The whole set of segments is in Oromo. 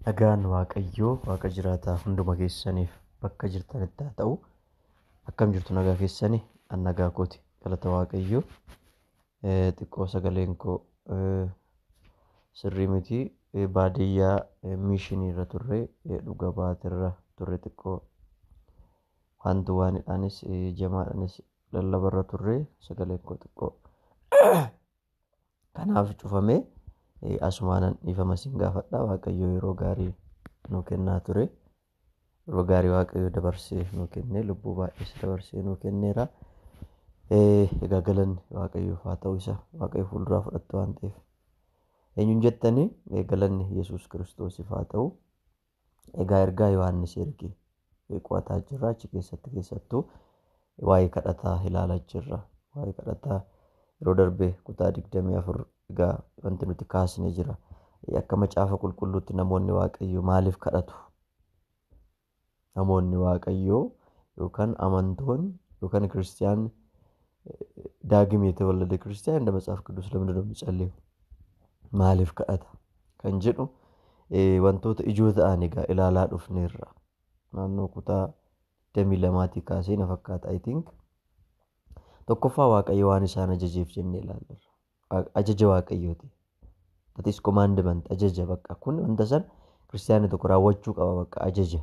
Nagaan Waaqayyoo Waaqa jiraataa hunduma keessaniif bakka jirtanitti haa ta'u. Akkam jirtu nagaa keessanii? An nagaa kooti. Galata Waaqayyoo. Xiqqoo sagaleen koo sirrii miti. Baadiyyaa miishinii irra turre, dhuga baatirra turre xiqqoo waanidhaanis jamaadhaanis lallabarra turre sagaleen koo xiqqoo kanaaf cufamee asumaanan dhiifama siin gaafadha. Waaqayyoo yeroo gaarii nuu kennaa ture. Yeroo gaarii Waaqayyoo dabarsee nuu kennee lubbuu baay'ees dabarsee nuu kenneera. Egaa galanni Waaqayyoof haa ta'u. Isa Waaqayyo fuulduraa fudhattu waan ta'eef eenyuun jettanii galanni Yesuus Kiristoosiif haa ta'u. Egaa ergaa Yohaannis erge qo'ataa jirra. Achi keessattuu waa'ee kadhataa ilaalaa jirra. Waa'ee kadhataa yeroo darbee kutaa 24 egaa wanti nuti kaasnee jira. Akka macaafa qulqulluutti namoonni Waaqayyoo maaliif kadhatu? Namoonni Waaqayyoo yookaan amantoonni yookaan kiristiyaanni daagim የተወለደ ክርስቲያን እንደ መጽሐፍ ቅዱስ ለምንድን ነው የሚጸልየው? ማሊፍ kadhata kan jedhu wantoota ijoo ta'an egaa ilaalaa dhufneerra. Naannoo kutaa 22 kaasee na fakkaata I think. Tokkoffaa Waaqayyo waan isaan ajajeef jennee ilaalleerra. Ajaja Waaqayyooti. That is commandment. Ajaja bakka kun wanta san kiristiyaanni tokko raawwachuu qaba bakka ajaja.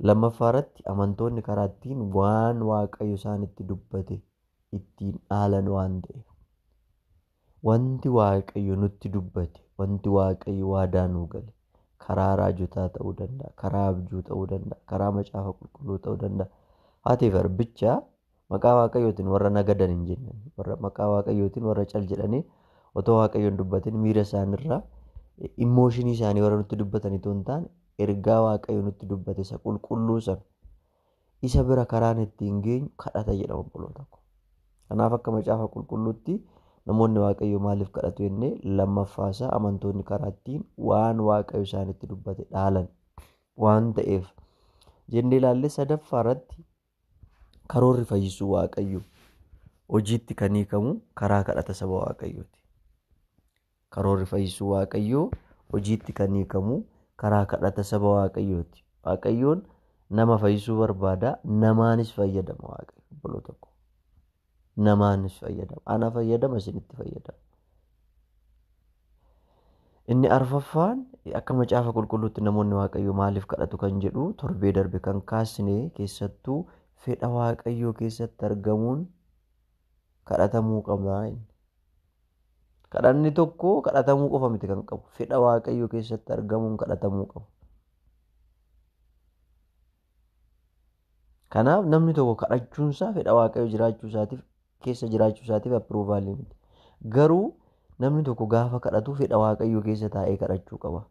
Lammaffaarratti amantoonni karaa ittiin waan Waaqayyo isaanitti dubbate ittiin dhaalan waan ta'eef. Wanti Waaqayyo nutti dubbate, wanti Waaqayyo waadaa nuu gale karaa raajotaa ta'uu danda'a, karaa abjuu ta'uu danda'a, karaa macaafa qulqulluu ta'uu danda'a. Haati farbicha maqaa Waaqayyootiin warra nagadan hin jennan. Warra maqaa Waaqayyootiin warra cal jedhanii otoo Waaqayyoon dubbatin miira isaanirraa immooshinii isaanii warra nutti dubbatanii tun taane ergaa Waaqayyo nutti dubbate isa qulqulluu san isa bira karaan ittiin geenyu kadhata jedhama obboloota ko. Kanaaf akka macaafa qulqulluutti namoonni Waaqayyo maaliif kadhatu jennee lammaffaasaa amantoonni karaa ittiin waan Waaqayyo isaanitti dubbate dhaalan waan ta'eef jennee ilaalle. Sadaffaarratti karoorri fayyisuu Waaqayyo hojiitti kan hiikamu karaa kadhata saba Waaqayyooti. Karoorri fayyisuu Waaqayyo hojiitti kan hiikamu karaa kadhata saba Waaqayyooti. Waaqayyoon nama fayyisuu barbaada, namaanis fayyadama Waaqayyo obboloota ko. Namaanis fayyadama. Ana fayyadama, isinitti fayyadama. Inni arfaffaan akka macaafa qulqulluutti namoonni Waaqayyo maaliif kadhatu kan jedhu torbee darbe kan kaasne keessattuu fedha Waaqayyoo keessatti argamuun kadhatamuu qaba. Kadhanni tokko kadhatamuu qofa miti kan qabu. Fedha Waaqayyoo keessatti argamuun kadhatamuu qaba. Kanaaf namni tokko kadhachuunsaa fedha Waaqayyoo jiraachuu isaatiif keessa jiraachuu isaatiif approvalii miti. Garuu namni tokko gaafa kadhatu fedha Waaqayyoo keessa taa'ee kadhachuu qaba.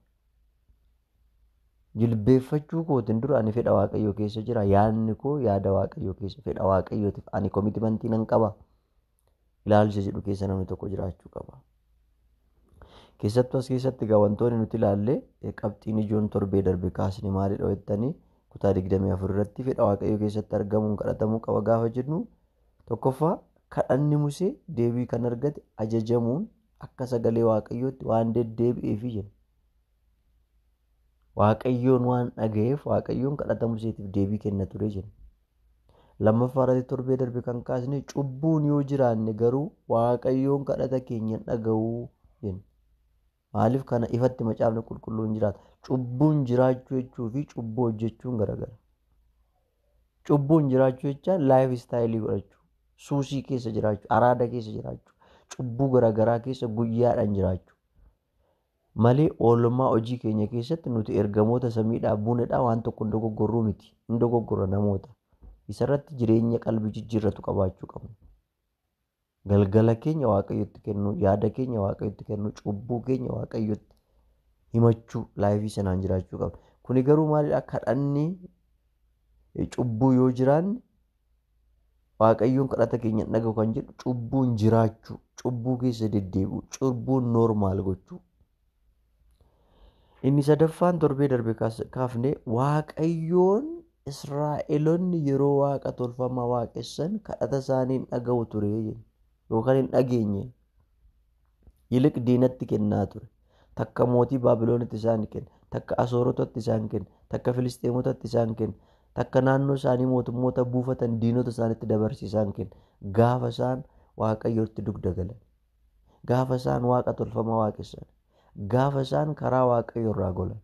Jilbeeffachuu kootiin dura ani fedha Waaqayyoo keessa jira. Yaadni koo yaada Waaqayyoo keessa, fedha Waaqayyootiif ani koomitimentii nan qaba. Ilaalcha jedhu keessa namni tokko jiraachuu qaba. Keessattuu as keessatti egaa wantoonni nuti ilaalle qabxiin ijoon torbee darbe kaasne maalidha jettanii kutaa 24 irratti fedha Waaqayyoo keessatti argamuun kadhatamuu qaba gaafa jennu tokkoffaa kadhanni Musee deebii kan argate ajajamuun akka sagalee Waaqayyootti waan deddeebi'eefi jenna. Waaqayyoon waan dhaga'eef Waaqayyoon kadhata Museetiif deebii kenna ture jenna. Lammaffaarratti torbee darbe kan kaasne cubbuun yoo jiraanne garuu Waaqayyoon kadhata keenya dhaga'uu jenna. Maaliif kana ifatti macaafni qulqulluun jiraata? Cubbuun jiraachuu jechuu fi cubbuu hojjechuun garagara. Cubbuun jiraachuu jechaan laayif istaayilii godhachuu, suusii keessa jiraachuu, araada keessa jiraachuu, cubbuu garagaraa keessa guyyaadhaan jiraachuu malee oolmaa hojii keenya keessatti nuti ergamoota samiidhaa buunedhaa waan tokko hin dogoggorruu miti. Hin dogoggorra namoota. Isarratti jireenya qalbii jijjiirratu qabaachuu qabna. Galgala keenya Waaqayyotti kennu, yaada keenya Waaqayyotti kennu, cubbuu keenya Waaqayyotti himachuu, laayifii sanaan jiraachuu qabna. Kuni garuu maalidhaa? Kadhanni cubbuu yoo jiraanne Waaqayyoon kadhata keenya dhaga'u kan jedhu cubbuun jiraachuu, cubbuu keessa deddeebi'u, cubbuun noormaal gochuu. Inni sadaffaan torbee darbe kaafne Waaqayyoon Israa'eloonni yeroo waaqa tolfamaa waaqessan kadhata isaanii dhaga'u ture yookaan hin dhageenye. Yiliq diinatti kennaa ture. Takka mootii Baabiloonitti isaan kenna. takka Asoorotatti isaan kenne, takka Filisxeemotatti isaan kenne, takka naannoo isaanii mootummoota buufatan diinota isaanitti dabarsiisaan kenne. Gaafa isaan Waaqayyotti dugda galan, gaafa isaan Waaqa tolfamaa waaqessan, gaafa isaan karaa Waaqayyo irraa golan.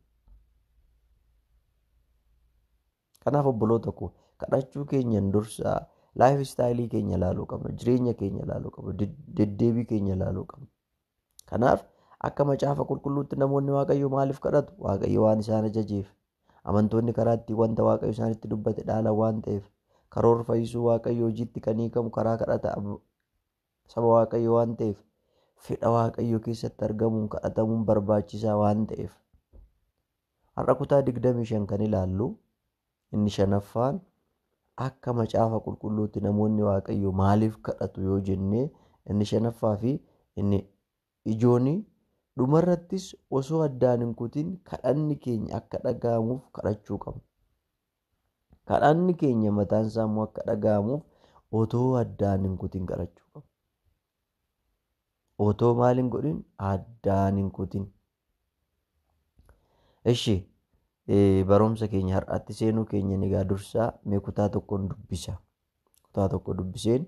Kanaaf obboloota koo kadhachuu keenyan dursaa laayif istaayilii keenya ilaaluu qabna, jireenya keenya ilaaluu qabna, deddeebii keenya ilaaluu qabna. Kanaaf akka macaafa qulqulluutti namoonni Waaqayyo maaliif kadhatu? Waaqayyo waan isaan ajajeef. Amantoonni karaa ittiin wanta Waaqayyo isaanitti dubbate dhaalan waan ta'eef, karoora fayyisuu Waaqayyo hojiitti kan hiikamu karaa kadhata saba Waaqayyo waan ta'eef, fedha Waaqayyo keessatti argamuun kadhatamuun barbaachisaa waan ta'eef. Har'a kutaa 25 kan ilaallu inni 5ffaan akka macaafa qulqulluutti namoonni Waaqayyo maaliif kadhatu yoo jennee, inni 5ffaa fi inni ijooni dhumarrattis osoo addaan hin kutin kadhanni keenya akka dhaga'amuuf kadhachuu qabna. Kadhanni keenya mataan isaa immoo akka dhaga'amuuf otoo addaan hin kutin kadhachuu qabna. Otoo maal hin godhin? Addaan hin kutin. Ishi barumsa keenya har'aatti seenuu keenya ni gaa dursaa mee kutaa tokkoon dubbisa. Kutaa tokko dubbiseen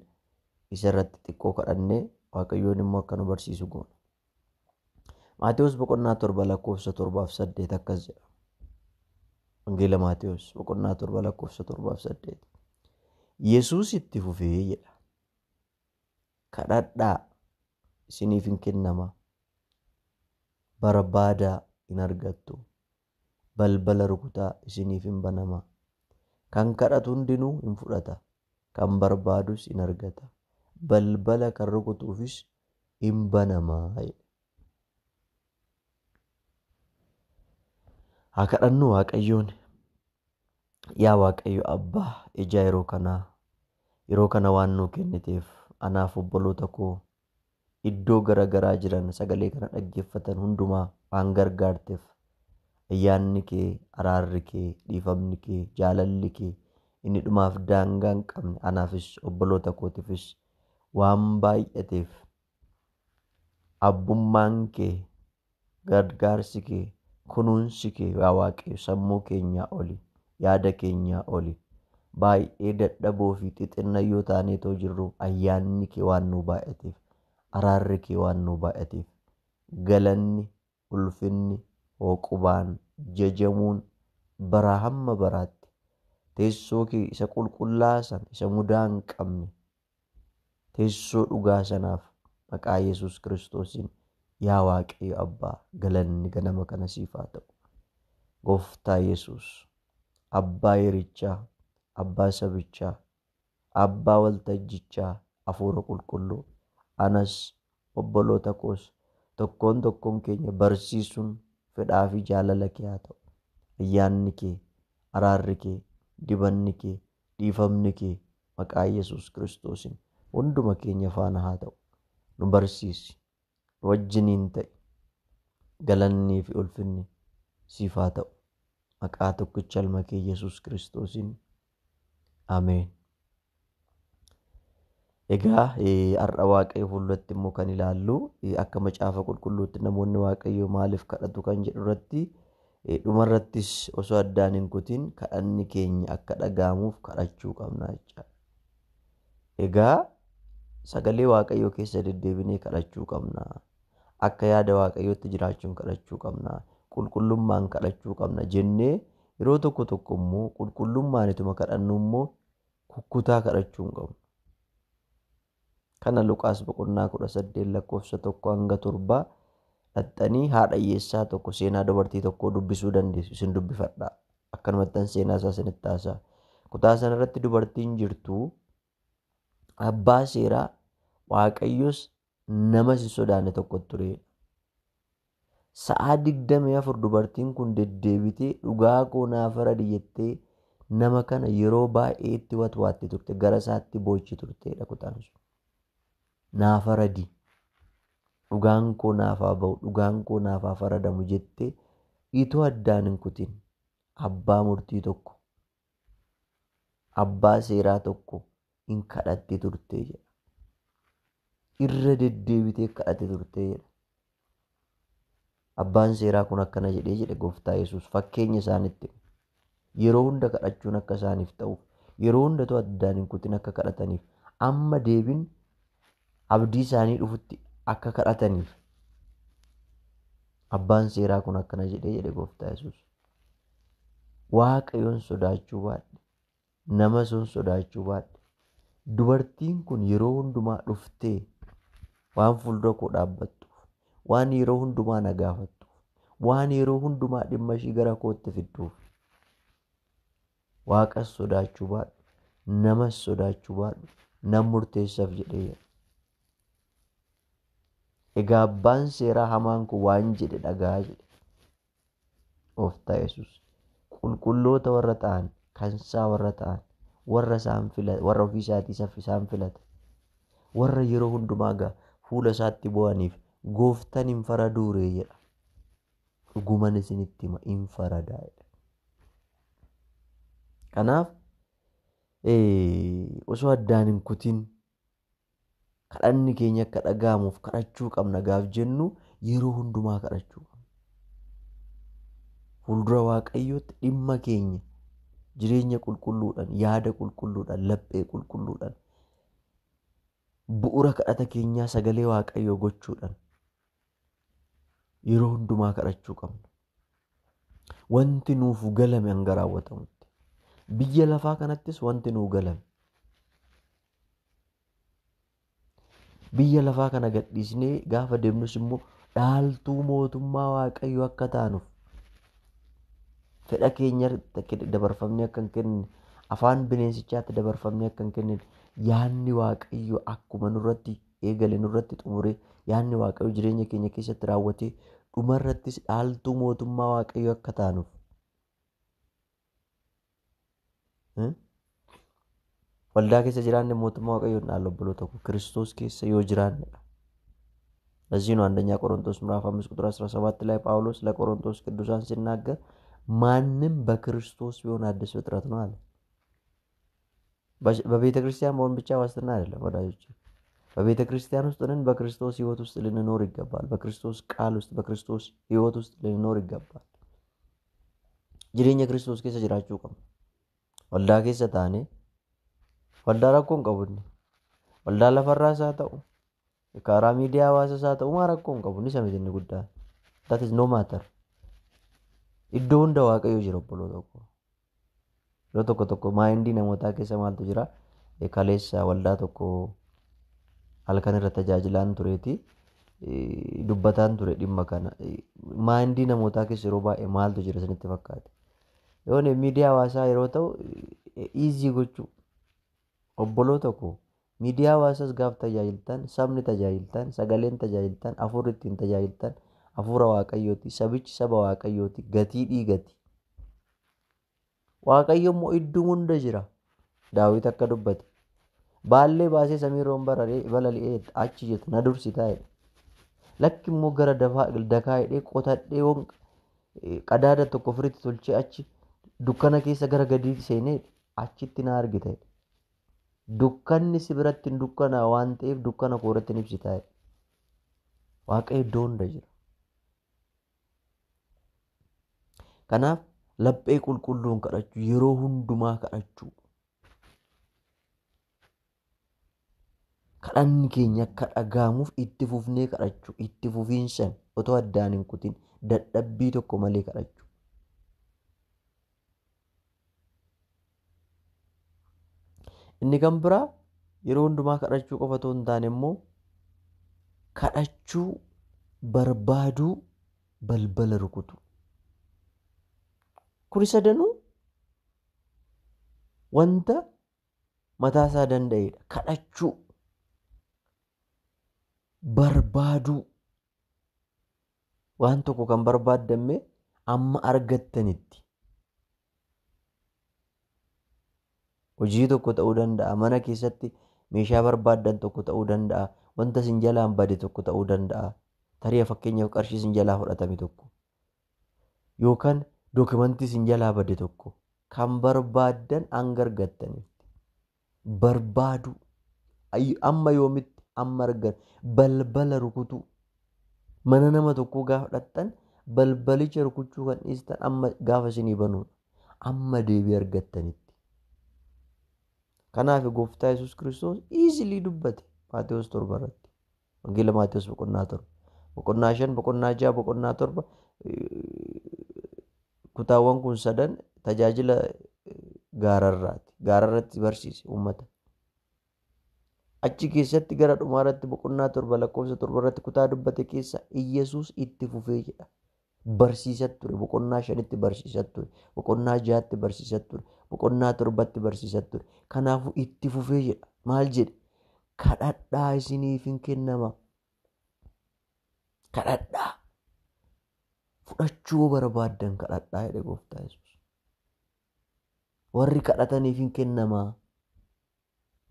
isarratti xiqqoo kadhannee Waaqayyoon immoo akka nu barsiisu goona. Maatewos boqonnaa 7 lakkoofsa 7-8 akkas jedha. Wangeela Maatewos boqonnaa 7 lakkoofsa 7-8. Yesuus itti fufee jedha. Kadhadhaa isiniif hin kennama. Barbaadaa hin argattu. Balbala rukutaa isiniif hin banama. Kan kadhatu hundinuu hin fudhata. Kan barbaadus hin argata. Balbala kan rukutuufis hin banama. Haa kadhannu Waaqayyoon. Yaa Waaqayyo Abbaa, ija yeroo kana waan nuu kenniteef anaaf obboloota koo iddoo garaagaraa jiran sagalee kana dhaggeeffatan hundumaa waan gargaarteef ayyaanni kee, araarri kee, dhiifamni kee, jaalalli kee inni dhumaaf daangaa hin qabne anaafis obboloota kootiifis waan baay'ateef abbummaan kee, gargaarsi kee, kunuunsi kee yaa Waaqayyo sammuu keenyaa oli, yaada keenyaa oli, baay'ee dadhaboo fi xixinnayyoo taaneetoo jirru ayyaanni kee waan nuu baay'ateef, araarri kee waan nuu baay'ateef, galanni, ulfinni, hooqubaan, jajamuun baraa hamma baraatti teessoo kee isa qulqullaasan isa mudaa hin qabne teessoo dhugaa sanaaf maqaa Yesuus Kiristoosiin yaa Waaqayyo Abbaa galanni ganama kana siif haa ta'u. Gooftaa Yesuus abbaa yerichaa, abbaa sabichaa, abbaa waltajjichaa, hafuura qulqulluu anas obboloota koos tokkoon keenya barsiisuun fedhaa fi jaalala kee haa ta'u. Ayyaanni kee, araarri kee, dibanni kee, dhiifamni kee maqaa Yesuus Kiristoosiin hunduma keenya faana haa ta'u. Nu barsiisi, nu wajjiniin ta'i. Galannii fi ulfinni siif haa ta'u. Maqaa tokkicha ilma kee Yesuus Kiristoosiin. Ameen. Egaa har'a Waaqayyo fuulduratti immoo kan ilaallu akka macaafa qulqulluutti namoonni Waaqayyo maaliif kadhatu kan jedhu irratti dhumarrattis osoo addaan hin kutin kadhanni keenya akka dhaga'amuuf kadhachuu qabna jechuudha. Egaa sagalee Waaqayyoo keessa deddeebinee kadhachuu qabna. Akka yaada Waaqayyootti jiraachuun kadhachuu qabna. Qulqullummaan kadhachuu qabna jennee yeroo tokko immoo qulqullummaan ituma kadhannu immoo kukkutaa kadhachuu hin qabnu. Kana Luqaas boqonnaa 18 lakkoofsa 1-7 dhaxxanii haadha hiyyeessaa tokko seenaa dubartii tokkoo dubbisuu dandeessu. Isin dubbifadhaa. Akkanumattan seenaa isaa isinitti haasa'a. Kutaa sanarratti dubartiin jirtu abbaa seeraa Waaqayyos namas hin sodaanne tokko ture. Sa'aa 24 dubartiin kun deddeebitee dhugaa koo naaf faradi jettee nama kana yeroo baay'ee itti watwaatte turte, gara isaatti boochi turteedha kutaan sun. Naaf faradi, dhugaan koo naaf haa ba'u, dhugaan koo naaf haa faradamu jettee itoo addaan hin kutin abbaa murtii tokko, abbaa seeraa tokko hin kadhatte turte jedha. Irra deddeebitee kadhatte turte jedha. Abbaan seeraa kun akkana jedhe gooftaa Yesuus fakkeenya isaanitti yeroo hunda kadhachuun akka isaaniif ta'uuf yeroo hunda addaan hin kutin akka kadhataniif amma deebiin abdii isaanii dhufutti akka kadhataniif abbaan seeraa kun akkana jedhe gooftaa Yesuus. Waaqayyoon sodaachuu baadhe nama sun sodaachuu baadhe dubartiin kun yeroo hundumaa dhuftee waan fuuldura koo dhaabbattuuf waan yeroo hundumaa na gaafattuuf waan yeroo hundumaa dhimma ishii gara kootti fidduuf Waaqas sodaachuu baadhu namas sodaachuu baadhu nan murteessaaf jedhee. Egaa abbaan seeraa hamaan kun waan jedhe dhagaa jedhe gooftaa Yesuus. Qulqulloota warra ta'an kansaa warra ta'an warra isaan filate warra ofii isaatiif isaan filate warra yeroo hundumaa fuula isaatti bu'aniif gooftaan hin faraduuree jedha. Dhuguman isinitti hima hin faradaa jedha. Kanaaf osoo addaan hin kutin kadhanni keenya akka dhaga'amuuf kadhachuu qabna gaaf jennu yeroo hundumaa kadhachuu qabna. Fuuldura Waaqayyootti dhimma keenya jireenya qulqulluudhaan yaada qulqulluudhaan laphee qulqulluudhaan bu'uura kadhata keenyaa sagalee Waaqayyoo gochuudhaan yeroo hundumaa kadhachuu qabna. Wanti nuuf galame hanga raawwatamutti biyya lafaa kanattis wanti nuuf galame biyya lafaa kana gadhiisnee gaafa deemnus immoo dhaaltuu mootummaa Waaqayyoo akka taanuuf fedha keenya dabarfamnee akka hin kennine afaan bineensichaatti dabarfamnee akka hin kennine yaadni Waaqayyoo akkuma nurratti eegale nurratti xumuree yaadni Waaqayyoo jireenya keenya keessatti raawwatee dhumarrattis dhaaltuu mootummaa Waaqayyoo akka taanuuf waldaa keessa jiraanne mootummaa Waaqayyoo hin dhaalu obboloota tokko Kiristoos keessa yoo jiraannedha. ለዚህ ነው አንደኛ ቆሮንቶስ ምዕራፍ 5 ቁጥር 17 ላይ ጳውሎስ ለቆሮንቶስ ቅዱሳን ሲናገር ማንም በክርስቶስ ቢሆን አዲስ ፍጥረት ነው አለ። በቤተ ክርስቲያን መሆን ብቻ ዋስትና አይደለም ወዳጆች። በቤተ ክርስቲያን ውስጥ ነን በክርስቶስ ሕይወት ውስጥ ልንኖር ይገባል። በክርስቶስ ቃል ውስጥ በክርስቶስ ሕይወት ውስጥ ልንኖር ይገባል። jireenya Kiristoos keessa jiraachuu qabna. Waldaa keessa taane waldaa rakkoon qabunni waldaa lafarraas haa ta'u karaa miidiyaa hawaasaas haa ta'u maa rakkoon qabunni isa miti inni guddaan. That is no matter. Iddoo hunda Waaqayyoo jira obboloota tokko. Yeroo tokko maayindii namootaa keessa maaltu jira? Kaleessa waldaa tokko halkan irra tajaajilaan tureeti dubbataan ture dhimma kana. Maayindii namootaa keessa yeroo baay'ee maaltu jira isinitti fakkaate? Yoon miidiyaa hawaasaa yeroo ta'u easy gochuu obboloota tokko miidiyaa hawaasaas gaaf tajaajiltan sabni tajaajiltan sagaleen tajaajiltan hafuurri ittiin tajaajiltan hafuura Waaqayyooti sabichi saba Waaqayyooti gatii dhiigati. Waaqayyo immoo iddoo hunda jira. Daawit akka dubbate baallee baasee samiirroon balali'ee achi jettu na dursitaa jedhe. Lakki immoo gara dakaa hidhee qotadhee qadaada tokko firitti tolchee achi dukkana keessa gara gadii seenee achitti na argite. Dukkanni si biratti hin dukkanaa waan ta'eef dukkana koo irratti hin ibsitaa. Waaqayyo iddoo hunda jira. Kanaaf laphee qulqulluun kadhachuu yeroo hundumaa kadhachuu. Kadhanni keenya akka dhaga'amuuf itti fufnee kadhachuu itti fufiinsan otoo addaan hin kutin dadhabbii tokko malee kadhachuu. Inni kan biraa yeroo hundumaa kadhachuu qofa otoo hin taane immoo kadhachuu barbaaduu balbala rukutu. Kuni sadanuu wanta mataasaa danda'edha. Kadhachuu barbaaduu waan tokko kan barbaadame amma argattanitti. Hojii tokko ta'uu danda'a, mana keessatti meeshaa barbaaddan tokko ta'uu danda'a, wanta isin jalaan bade tokko ta'uu danda'a. Tarii fakkeenyaaf qarshii isin jalaa fudhatame tokko yookaan dookimantii isin jalaa bade tokko kan barbaaddan hanga argattanitti barbaadu amma yoomitti amma argan balbala rukutuu mana nama tokkoo gaafa dhaqxan balbalicha rukuchuu kan dhiistan amma gaafa isinii banuudha. Amma deebii argattanitti. Kanaaf gooftaa Yesuus Kiristoos easily dubbate Maatewos 7 irratti. Wangeela Maatewos 7 5 6 7 kutaawwan kun sadan tajaajila gaararraati. Gaararratti barsiise uummata. Achi keessatti gara dhumaarratti 7 lakkoofsa 7 irratti kutaa dubbate keessa Iyesuus itti fufee jedha. Barsiisat ture. 5tti barsiisat ture. 6tti barsiisat ture. 7tti barsiisat ture. Kanaafuu itti fufee jedha. Maal jedhe? Kadhadhaa isiniif hin kennama. Kadhadhaa. Fudhachuu barbaaddan kadhadhaa jedhe gooftaa Yesuus. Warri kadhataniif hin kennama.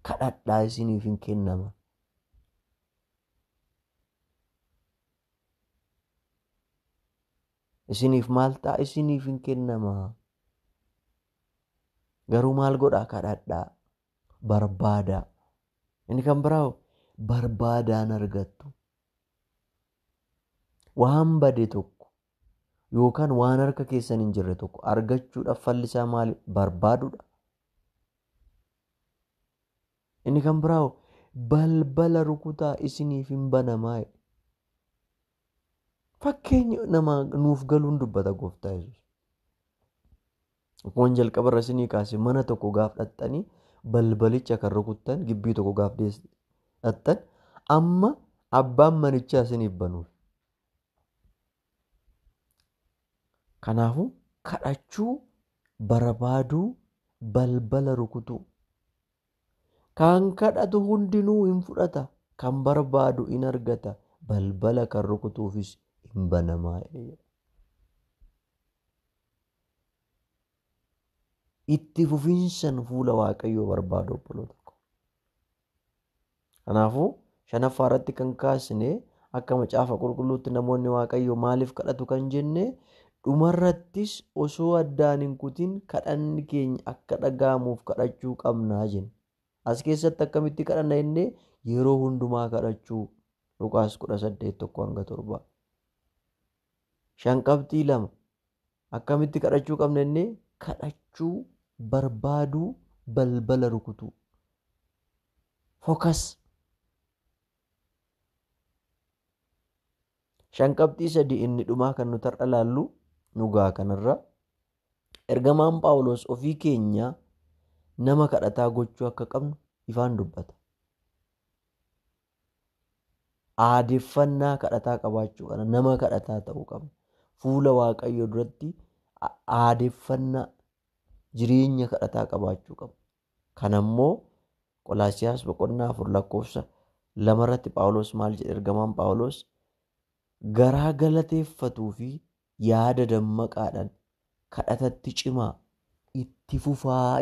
Kadhadhaa isiniif hin kennama. Isiniif maal ta'a? Isiniif hin kennama. Garuu maal godhaa? Kadhadhaa. Barbaadaa. Inni kan biraa barbaadaan argattu. Waan bade tokko yookaan waan harka keessan hin jirre tokko argachuudhaaf falli isaa maali? Barbaaduudha. Inni kan biraa balbala rukutaa isiniif hin banamaa. Fakkeenya nama nuuf galuun dubbata gooftaa Yesuus. Akkuma jalqaba irra isinii kaase mana tokko gaaf dhattanii balbalicha kan rukuttan gibbii tokko gaaf dhattan amma abbaan manichaa isiniif banuuf. Kanaafuu kadhachuu, barbaaduu, balbala rukutuu. Kan kadhatu hundinuu hin fudhata. Kan barbaadu in argata. Balbala kan rukutuufis hin banamaa. Itti fufiinsan fuula Waaqayyoo barbaadu obboloota ko. Kanaafuu 5ffaa irratti kan kaasne akka macaafa qulqulluutti namoonni Waaqayyoo maaliif kadhatu kan jenne dhumarrattis osoo addaan hin kutin kadhanni keenya akka dhaga'amuuf kadhachuu qabnaa jenna. As keessatti akkamitti kadhanna jennee yeroo hundumaa kadhachuu. Luqaas 18:1-7. Shanqabxii 2 akkamitti kadhachuu qabna jennee kadhachuu, barbaaduu, balbala rukutuu. Fokas. Shanqabxii 3 inni dhumaa kan nuti har'a laallu nugaa kanarra ergamaan Phaawulos ofii keenya nama kadhataa gochuu akka qabnu ifaan dubbata. Aadeffannaa kadhataa qabaachuu qabna. Nama kadhataa ta'uu qabna. Fuula Waaqayyoo duratti aadeffannaa jireenya kadhataa qabaachuu qabna. Kanammoo Qolaasiyaas 4:4 irratti Phaawulos maal jedhe? Ergamaan Phaawulos garaa galateeffatuu fi yaada dammaqaadhaan kadhatatti cimaa itti fufaa.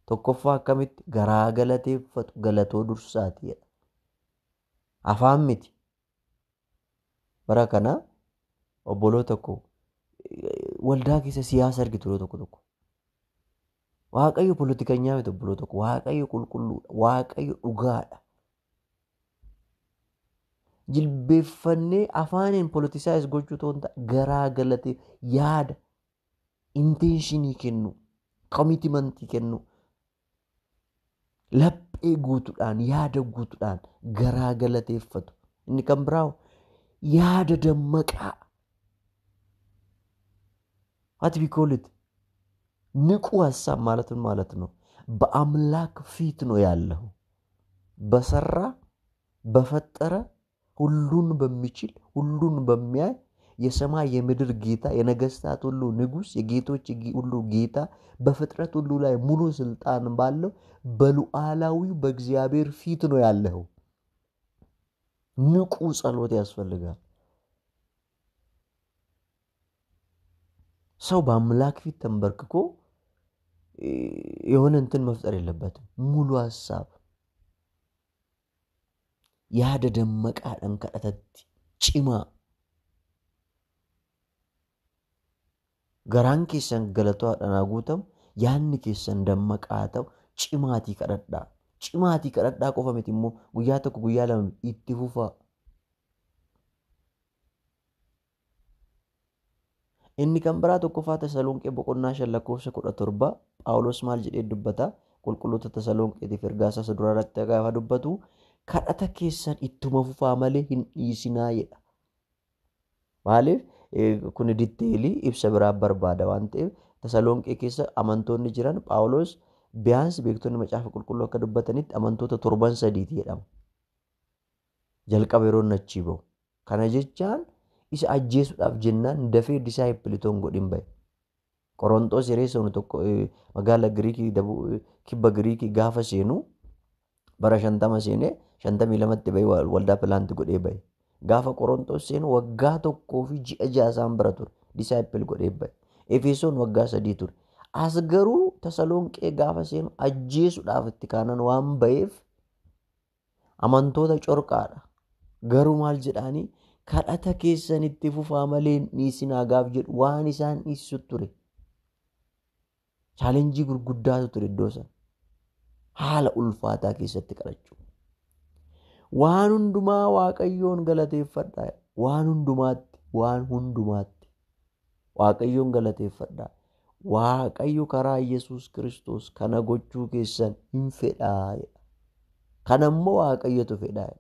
Tokkoffaa akkamitti? Garaa galateeffatu galatoo dursaati. Afaan miti. Bara kana obboloota ko waldaa keessa siyaasa argitu yeroo tokko. Waaqayyo politikanyaa miti obboloota ko. Waaqayyo qulqulluudha. Waaqayyo dhugaadha. Jilbeeffannee afaaniin politisaayis gochuu ta'uu ta'a. Garaa galatee yaada intenshinii kennu, commitmentii kennu, laphee guutuudhaan, yaada guutuudhaan garaa galateeffatu. Inni kan biraa yaada dammaqaa. What we call it? ንቁ ሀሳብ ማለት ነው። በአምላክ ፊት ነው ያለው። በሰራ በፈጠረ ሁሉን በሚችል ሁሉን በሚያይ የሰማይ የምድር ጌታ የነገስታት ሁሉ ንጉስ የጌቶች ሁሉ ጌታ በፍጥረት ሁሉ ላይ ሙሉ ስልጣን ባለው በሉዓላዊው በእግዚአብሔር ፊት ነው ያለው። ንቁ ጸሎት ያስፈልጋል። ሰው በአምላክ ፊት ተንበርክኮ የሆነ እንትን መፍጠር የለበትም። ሙሉ ሐሳብ ያደ ደመቃን ከአተት ጭማ ገራን ኬሰን ገለቷ አናጉተም ያን ኬሰን ደመቃተው ጭማቲ ቀረዳ ቆፈመት ሞ ጉያ ተኩ ጉያ ለም ኢትፉፋ Inni kan biraa tokkoffaa Tasalonqee boqonnaa 5:17 Phaawulos maal jedhee dubbata? Qulqulloota Tasalonqeetiif ergaa isaa duraa irratti gaafa dubbatu kadhata keessan ittuma fufaa malee hin dhiisinaa jedha. Maaliif? Kun ditteelii ibsa biraa barbaada waan ta'eef Tasalonqee keessa amantoonni jiran Phaawulos biyaansi beektonni macaafa qulqulluu akka dubbatanitti amantoota 7 jedhama. Jalqaba yeroo achii bahu. Kana jechaan isa ajjeesuudhaaf jennaan dafee disaayipilitoon godhin bahe. Qorontos yeroo seenu tokko magaala Giriikii kibba Giriikii gaafa seenu bara 50 seenee 52tti bahe waldaa pilaanti godhee bahe. Gaafa Qorontos seenu waggaa 1 fi ji'a 6 isaan bira ture disaayipil godhee bahe. Efesoon waggaa 3 ture. As garuu Tasalonqee gaafa seenu ajjeesuudhaaf itti kaanan waan baheef amantoota corqaadha. Garuu maal jedhaanii kadhata keessan itti fufaa malee hin dhiisinaa gaaf jedhu waan isaan dhiisisu ture. Chaalenjii gurguddaatu ture iddoo sana. Haala ulfaataa keessatti kadhachuu. Waan hundumaa Waaqayyoon galateeffadhaa. Waan hundumaatti Waaqayyoon galateeffadhaa. Waaqayyo karaa Yesuus Kiristoos kana gochuu keessan hin fedhaa. Kana immoo Waaqayyotu fedhaa.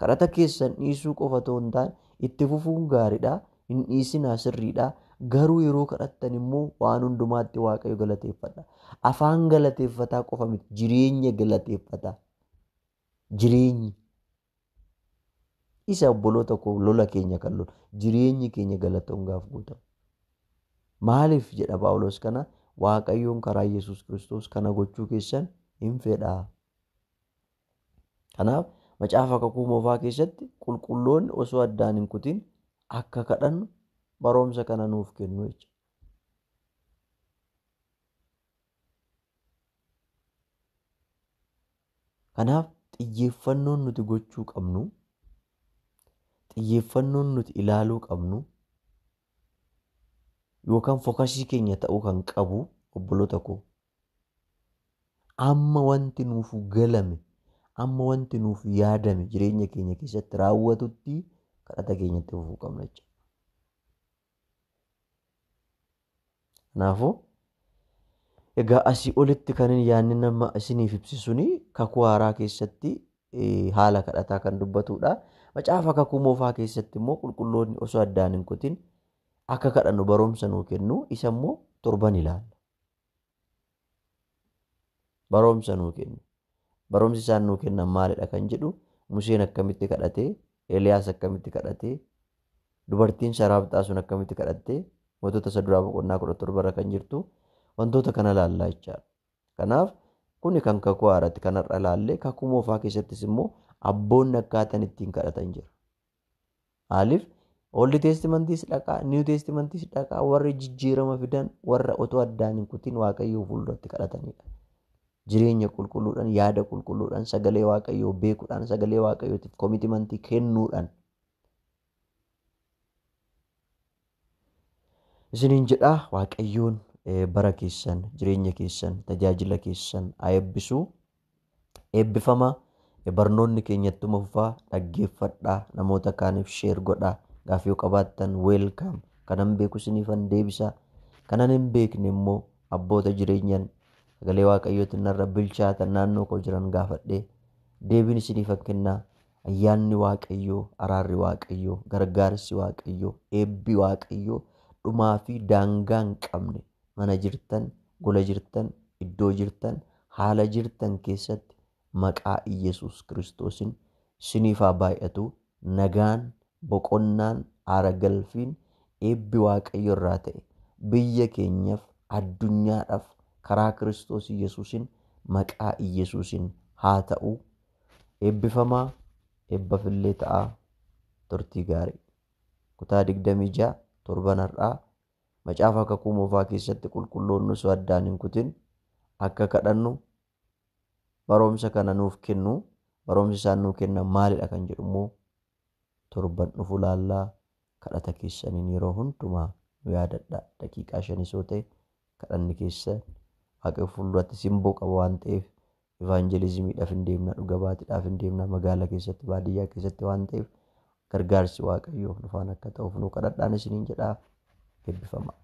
Kadhata keessan dhiisuu qofa otoo hin taane itti fufuun gaariidha. Hin dhiisinaa sirriidha. Garuu yeroo kadhattan immoo waan hundumaatti Waaqayyo galateeffadha. Afaan galateeffataa qofa miti. Jireenya galateeffataa. Jireenyi. Isa obboloota koo lola keenya kan lola. Jireenyi keenya galatoon gaaf guutamu. Maaliif jedha Phaawulos kana? Waaqayyoon karaa Yesuus Kiristoos kana gochuu keessan hin fedhaa. Kanaaf macaafa kakuu moofaa keessatti qulqulloonni osoo addaan hin kutin akka kadhannu barumsa kana nuuf kennu jechuudha. Kanaaf xiyyeeffannoon nuti gochuu qabnu, xiyyeeffannoon nuti ilaaluu qabnu yookaan fookasii keenya ta'uu kan qabu obboloota koo amma wanti nuuf galame, amma wanti nuuf yaadame jireenya keenya keessatti raawwatutti kadhata keenyatti fufuu qabna jechuudha. Kanaafuu egaa asii olitti kan yaadni nama isiniif ibsisuun kakuu haaraa keessatti haala kadhataa kan dubbatudha. Macaafa kakuu moofaa keessatti immoo qulqulloonni osoo addaan hin kutin akka kadhannu barumsa nuu kennu. Isa immoo torban ilaalla. Barumsa nuu kennu. Barumsi isaan nuu kennan maalidha kan jedhu Museen akkamitti kadhatee, Eeliyaas akkamitti kadhatee, dubartiin Saraabxaa sun akkamitti kadhattee mootota isa duraa boqonnaa 17 kan jirtu wantoota kana ilaallaa jechaadha. Kanaaf kuni kan kakuu haaraatti kanarra ilaallee kakuu moofaa keessattis immoo abboonni akkaataan ittiin kadhatan jira. Maaliif Ooldi Teestimantiis dhaqaa, Niiw Teestimantiis dhaqaa warri jijjiirama fidan warra otoo addaan hin kutin Waaqayyoo fuulduratti kadhatanidha. Jireenya qulqulluudhaan, yaada qulqulluudhaan, sagalee Waaqayyoo beekuudhaan, sagalee Waaqayyootiif komitimantii kennuudhaan. Isiniin jedhaa Waaqayyoon bara keessan, jireenya keessan, tajaajila keessan haa eebbisu. Eebbifama barnoonni keenyattuma fufaa, dhaggeeffadhaa, namoota kaaniif sheer godhaa. Gaaffii yoo qabaattan weelkaam. Kanan beeku isiniifan deebisaa. Kanan hin beekne immoo abboota jireenyaan sagalee Waaqayyootiin narra bilchaatan naannoo koo jiran gaafadhee deebiin isiniif kennaa. Ayyaanni Waaqayyoo, araarri Waaqayyoo, gargaarsi Waaqayyoo, eebbi Waaqayyoo dhumaa fi daangaa hin qabne mana jirtan, gola jirtan, iddoo jirtan, haala jirtan keessatti maqaa Iyesuus Kiristoosin isiniif haa baay'atu. Nagaan, boqonnaan, aara galfiin eebbi Waaqayyo irraa ta'e biyya keenyaaf, addunyaadhaaf karaa Kiristoos Iyesuusin maqaa Iyesuusin haa ta'u. Eebbifamaa, eebbafillee ta'aa. Turtii gaarii. Kutaa 26 torban har'aa macaafa kakuu moofaa keessatti qulqulloonni osoo addaan hin kutin akka kadhannu barumsa kana nuuf kennu. Barumsi isaan nuuf kennan maalidha kan jedhu immoo torban dhufu laallaa. Kadhata keessaniin yeroo hundumaa nu yaadadhaa. Daqiiqaa 5 yoo ta'e kadhanni keessan Waaqayyo fuulduratti simboo qaba waan ta'eef ivaanjelizimiidhaaf hin deemna, dhuga baatiidhaaf hin deemna, magaala keessatti baadiyyaa keessatti waan ta'eef gargaarsi waaqayyoo nu faana akka ta'uuf nu kadhadhaan isiniin jedhaa. Eebbifamaa.